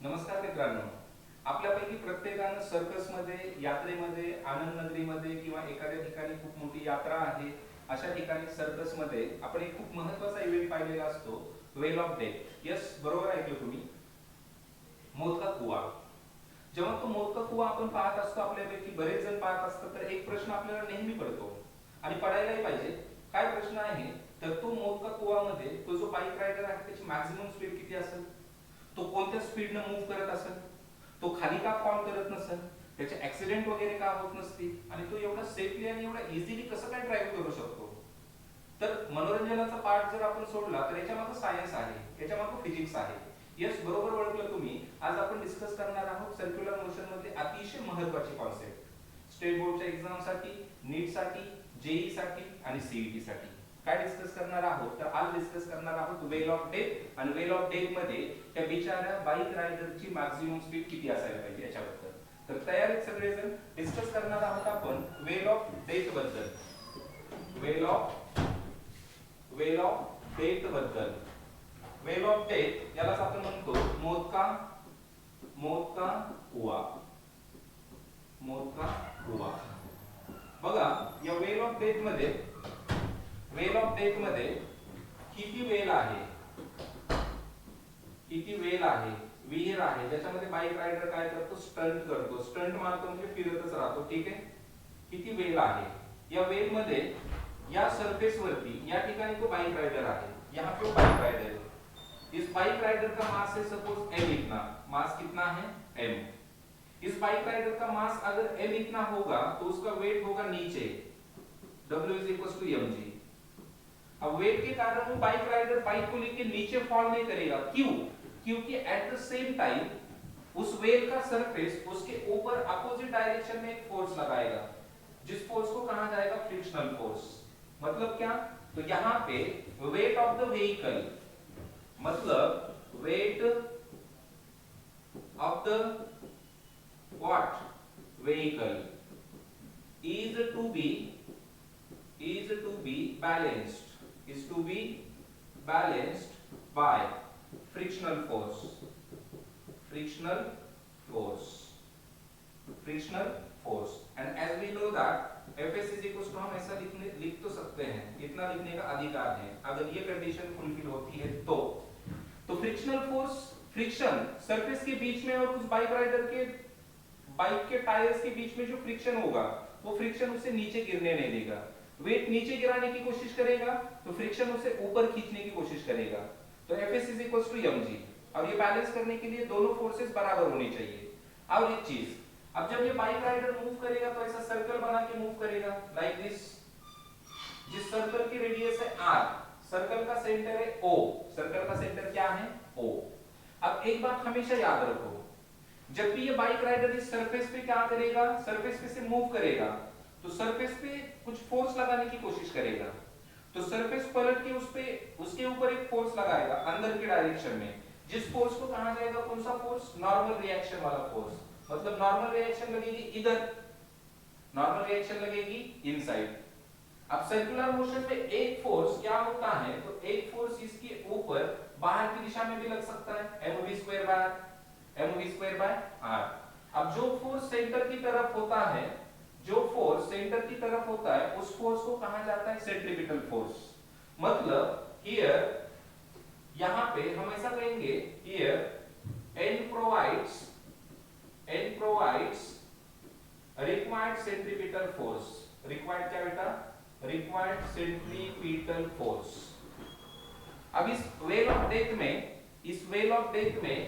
नमस्कार मित्रांनो. आपल्यापैकी प्रत्येकानं सर्कसमध्ये, यात्रेमध्ये, आनंद नगरीमध्ये किंवा एखाद्या ठिकाणी खूप मोठी यात्रा आहे अशा ठिकाणी सर्कसमध्ये आपण एक खूप महत्त्वाचा इव्हेंट पाहिलेला असतो, व्हेल ऑफ डेथ. यस, बरोबर ऐकलं तुम्ही. मौत का कुआ. जेव्हा तो मौत का कुआ आपण पाहत असतो, आपल्यापैकी बरेच जण पाहत असतात, तर एक प्रश्न आपल्याला नेहमी पडतो आणि पडायलाही पाहिजे. काय प्रश्न आहे? तर तो मौत का कुआमध्ये तो जो बाईक रायडर आहे त्याची मॅक्झिमम स्पीड किती असेल? तो कोणत्या स्पीडनं मूव्ह करत असेल? तो खाली का फॉल करत नसेल? त्याचे ऍक्सिडेंट वगैरे का होत नसतील? आणि तो एवढा सेफली आणि एवढा इझिली कसं काय ड्राईव्ह करू शकतो? तर मनोरंजनाचा पार्ट जर आपण सोडला तर याच्यामागे सायन्स आहे, याच्यामागे फिजिक्स आहे. यस, बरोबर ओळखलं तुम्ही. आज आपण डिस्कस करणार आहोत सर्क्युलर मोशन मधले अतिशय महत्त्वाची कॉन्सेप्ट. स्टेट बोर्डच्या एक्झाम साठी, नीट साठी, जेई साठी आणि सीईटी साठी काय डिस्कस करणार आहोत? तर आज डिस्कस करणार आहोत वेल ऑफ डेथ. आणि वेल ऑफ डेथ मध्ये त्या बिचाऱ्या बाईक रायडरची मॅक्झिमम स्पीड किती असायला पाहिजे याच्याबद्दल. तर तयार आहेत सगळेजण? डिस्कस करणार आहोत आपण वेल ऑफ डेथ बद्दल. वेल ऑफ डेथ बद्दल. वेल ऑफ डेथ यालाच आपण म्हणतो मौत का कुआ. मौत का कुआ. बघा, या वेल ऑफ डेथ मध्ये किती वेल आहे, विहीर आहे ज्याच्यामध्ये बाईक रायडर काय करतो? स्टंट मारतो, म्हणजे फिरतच राहतो. ठीक आहे. किती वेल आहे? या वेल मध्ये, या सरफेस वरती, या ठिकाणी तो बाइक राइडर है, यहाँ पे बाइक राइडर है. इस बाइक राइडर का मास है सपोज m इतना. मास कितना है? m. इस बाइक राइडर का मास अगर m इतना होगा तो उसका वेट होगा नीचे, w is equal to mg. अब वेट के कारण वो बाइक राइडर बाइक को लेके नीचे फॉल नहीं करेगा. क्यों? क्योंकि एट द सेम टाइम उस वेल का सरफेस उसके ऊपर अपोजिट डायरेक्शन में एक फोर्स लगाएगा, जिस फोर्स को कहा जाएगा फ्रिक्शनल फोर्स. मतलब क्या? तो यहां पे वेट ऑफ द व्हीकल, मतलब weight of the what? Vehicle is to be balanced by frictional force. And as we know that Fs is equals to, हम ऐसा लिख तो सकते हैं, इतना लिखने का अधिकार है अगर ये कंडीशन फुलफिल होती है तो फ्रिक्शनल फोर्स, फ्रिक्शन सरफेस के बीच में और उस बाइक राइडर के बाइक के टायर्स के बीच में जो फ्रिक्शन होगा वो फ्रिक्शन उसे नीचे गिरने नहीं देगा. वेट नीचे गिराने की कोशिश करेगा तो फ्रिक्शन उसे ऊपर खींचने की कोशिश करेगा. तो Fs is equals to mg. और ये बैलेंस करने के लिए दोनों फोर्सेस बराबर होनी चाहिए. और एक चीज, अब जब ये बाइक राइडर मूव करेगा तो ऐसा सर्कल बना के मूव करेगा लाइक दिस. जिस सर्कल की रेडियस है r, सर्कल का सेंटर है o. सर्कल का सेंटर क्या है? o. अब एक बात हमेशा याद रखो, जब भी ये बाइक राइडर इस सरफेस पे क्या करेगा? सरफेस पे से मूव करेगा तो सरफेस पे कुछ फोर्स लगाने की कोशिश करेगा. तो सरफेस पलट के उस पे, उसके ऊपर एक फोर्स लगाएगा अंदर के डायरेक्शन में, जिस फोर्स को कहा जाएगा कौन सा फोर्स? नॉर्मल रिएक्शन वाला फोर्स. मतलब नॉर्मल रिएक्शन लगेगी इधर, नॉर्मल रिएक्शन लगेगी इनसाइड. अब सर्कुलर मोशन में एक फोर्स क्या होता है? तो एक फोर्स इसके ऊपर बाहर की दिशा में भी लग सकता है, mv² बाय r. अब जो फोर्स सेंटर की तरफ होता है, उस फोर्स को कहा जाता है सेंट्रीपिटल फोर्स. मतलब हियर, यहां पे हम ऐसा कहेंगे, here n provides required centripetal force. required क्या बेटा? required centripetal force. अब इस वेल ऑफ डेथ में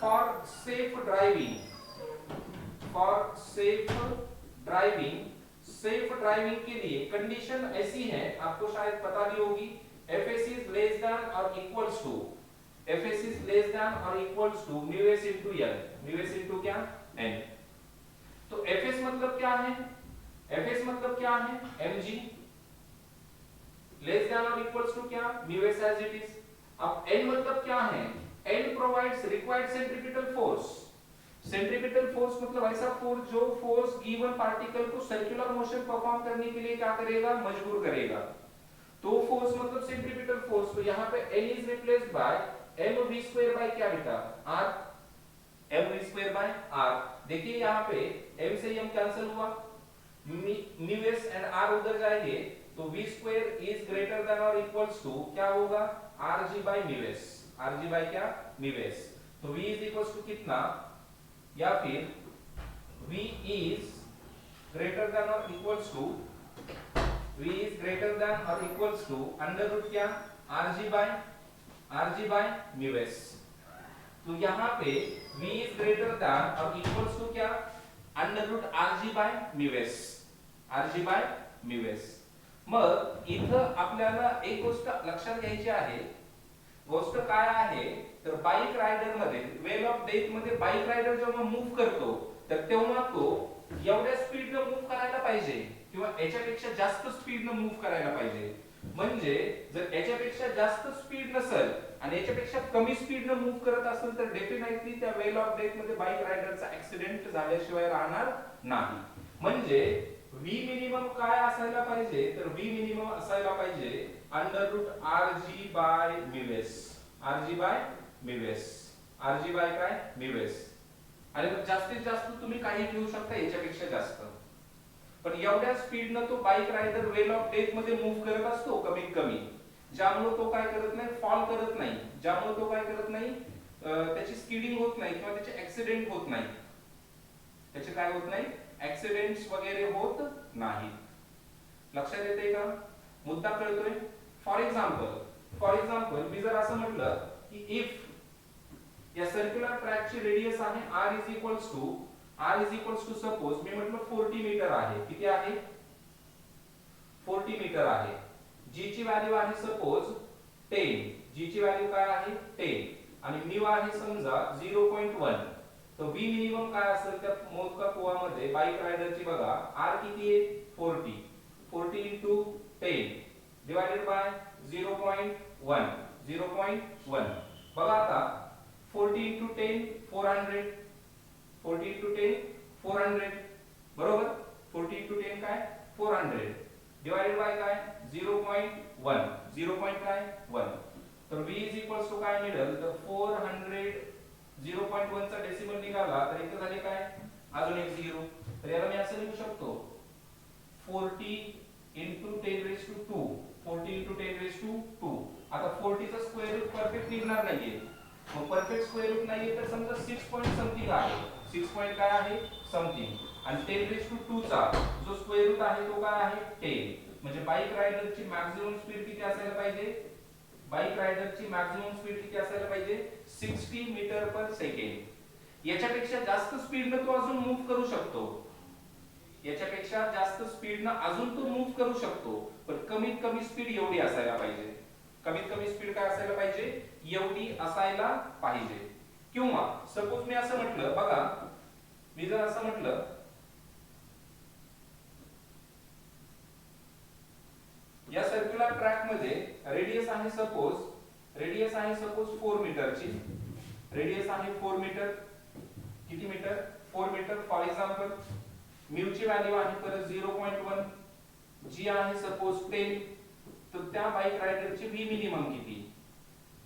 फॉर सेफ ड्राइविंग के लिए कंडीशन ऐसी है, आपको शायद पता भी होगी, Fs is less than or equals to mu s into L. mu s into क्या? N. तो Fs मतलब क्या है? mg. लेस देन और इक्वल्स टू क्या? mu s as it is. अब N मतलब क्या है? N provides required centripetal force. Centripetal force मतलब ऐसा फोर्स जो फोर्स गिवन पार्टिकल को सर्कुलर मोशन परफॉर्म करने के लिए क्या करेगा? मजबूर करेगा. तो फोर्स मतलब सेंट्रीपिटल फोर्स. तो यहाँ पे N is replaced by mv² by क्या बेटा? R. M V square by R. देखिए यहाँ पे एम से एम कैंसिल हुआ, म्यू एस एंड आर उधर जाएंगे तो V square is greater than और इक्वल्स टू क्या होगा, R G by mu S. R G by क्या, म्यू एस। तो वी इज इक्वल्स टू कितना, या फिर v is greater than or equals to v is greater than or equals to under root क्या, rg by mu s। तो यहाँ पे v is greater than और equals to क्या, under root rg by mu s, rg by mu s। मग इथं आपल्याला एक गोष्ट लक्षात घ्यायची आहे, गोष्ट काय आहे तर बाईक रायडर मध्ये वेल ऑफ डेथ मध्ये बाईक रायडर जेव्हा मूव्ह करतो तर तेव्हा तो एवढ्या स्पीडने मूव्ह करायला पाहिजे किंवा याच्यापेक्षा जास्त स्पीडने मूव्ह करायला पाहिजे। म्हणजे जर याच्यापेक्षा जास्त स्पीड नसेल आणि याच्यापेक्षा कमी स्पीडने मूव्ह करत असेल तर डेफिनेटली त्या वेल ऑफ डेथ मध्ये बाईक रायडरचा ऍक्सिडेंट झाल्याशिवाय राहणार नाही। म्हणजे v मिनिमम काय असायला पाहिजे तर v मिनिमम असायला पाहिजे under root rg by mu S, rg by mu S, rg by काय म्यू एस। आणि जास्तीत जास्त तुम्ही काही घेऊ शकता याच्यापेक्षा जास्त, पण एवढ्या स्पीडने तो bike rider well of death मध्ये मूव्ह करत असतो कमीत कमी, ज्यामुळे तो काय करत नाही, फॉल करत नाही, ज्यामुळे तो काय करत नाही, त्याची स्किडिंग होत नाही किंवा त्याचे ऍक्सिडेंट होत नाही, त्याचे काय होत नाही, ऍक्सिडेंट्स वगैरे होत नाही। लक्षात येते का, मुद्दा कळतोय। फॉर एक्झाम्पल मी जर असं म्हटलं की इफ या सर्क्युलर ट्रॅकची रेडियस आहे r is equals to suppose मी म्हटलं 40 मीटर आहे, किती आहे 40 मीटर आहे, g ची व्हॅल्यू आहे सपोज 10, g ची व्हॅल्यू काय आहे 10 आणि म्यू आहे समजा 0.1। तर v मिनिमम काय असेल त्या मोजका कोवामध्ये बाईक रायडरची बघा r किती आहे 40 into 10 डिवाइडेड बाय 0.1 बघा आता 40 into 10 400, 40 into 10 400 बरोबर, 40 into 10 काय 400 डिवाइडेड बाय काय 0.1, 0.1। तर v इज इक्वल्स टू काय मिळेल तर 400, 0.1 चा डेसिमल निघाला तर इथे झाले काय अजून एक 0, तर याला मी असं लिहू शकतो 40 into 10 raised to 2, 40 into 10 raised to 2। आता 40 चा स्क्वेअर रूट परफेक्ट निघणार नाहीये, मग परफेक्ट स्क्वेअर रूट नाहीये तर समजा 6 पॉइंट समथिंग आहे, 6 पॉइंट काय आहे समथिंग आणि 10 raised to 2 चा जो स्क्वेअर रूट आहे तो काय आहे 10। म्हणजे बाईक रायडरची मॅक्सिमम स्पीड किती असायला पाहिजे, बाईक रायडरची मॅक्सिमम स्पीड किती असायला पाहिजे 60 मीटर पर सेकंड। याच्यापेक्षा जास्त स्पीडने तो अजून मूव्ह करू शकतो, याच्यापेक्षा जास्त स्पीडने अजून तो मूव्ह करू शकतो, पण कमीत कमी स्पीड एवढी असायला पाहिजे, कमीत कमी स्पीड काय असायला पाहिजे एवढी असायला पाहिजे। किंवा सपोज मी असं म्हटलं बघा, मी जर असं म्हटलं या सर्क्युलर ट्रॅक मध्ये रेडियस आहे सपोज 4 मीटरची, रेडियस आहे 4 मीटर, किती metre 4 metre. For example mu ची व्हॅल्यू आहे परत 0.1, जी आहे सपोज 10, तर त्या बाईक रायडरची v मिनिमम किती,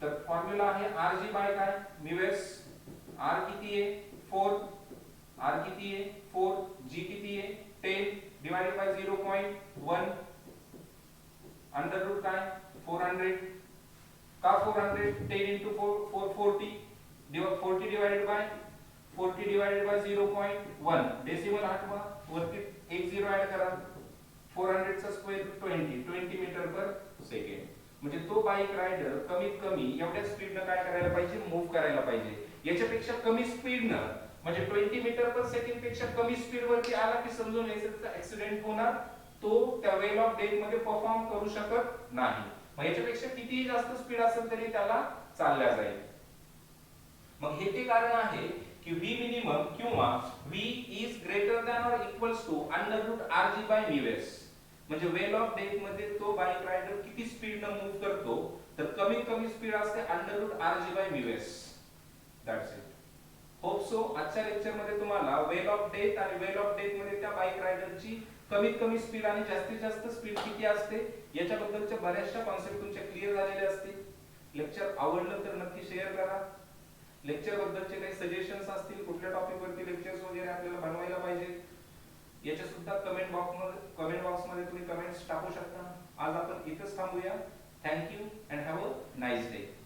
तर फॉर्म्युला आहे rg बाय काय म्यू एस, r किती आहे 4, r किती आहे 4, g किती आहे 10 डिवाइडेड बाय 0.1 अंडर रूट काय 400 का 400, 10 into 440 डिवाइडेड बाय 0.1 डेसिमल हटवा वरती एक 0 ऐड करा, 400 चा स्क्वेअर 20 मीटर पर सेकंड। म्हणजे तो बाईक रायडर कमीत कमी एवढ्या स्पीडने काय करायला पाहिजे मूव्ह करायला पाहिजे, याच्यापेक्षा कमी स्पीडने म्हणजे 20 मीटर पर सेकंड पेक्षा कमी स्पीड वरती आला की समजून याचा ऍक्सिडेंट होणार, तो त्या वेल ऑफ डेथ मध्ये परफॉर्म करू शकत नाही। मग याच्यापेक्षा कितीही जास्त स्पीड असेल तरी त्याला चालल्या जाईल। मग हे ते कारण आहे की v मिनिमम किंवा v इज ग्रेटर दॅन और equals to under root rg by mu S. म्हणजे वेल ऑफ डेथ मध्ये तो बाईक रायडर किती स्पीडने मूव्ह करतो तर कमीत कमी स्पीड असते under root rg by mu S. That's it. Hope so आजच्या लेक्चर मध्ये तुम्हाला वेल ऑफ डेथ आणि वेल ऑफ डेथ मध्ये त्या बाईक रायडरची कमीत कमी स्पीड आणि जास्तीत जास्त स्पीड किती असते याच्याबद्दलच्या बऱ्याचशा कॉन्सेप्ट तुमच्या क्लिअर झालेले असतील। लेक्चर आवडलं तर नक्की शेअर करा, लेक्चर बद्दलचे काही सजेशन्स असतील, कुठल्या टॉपिक वरती लेक्चर्स वगैरे आपल्याला बनवायला पाहिजे, याचे सुद्धा कमेंट बॉक्स मध्ये तुम्ही कमेंट्स टाकू शकता. आज आपण इथेच थांबूया. Thank you and have a nice day.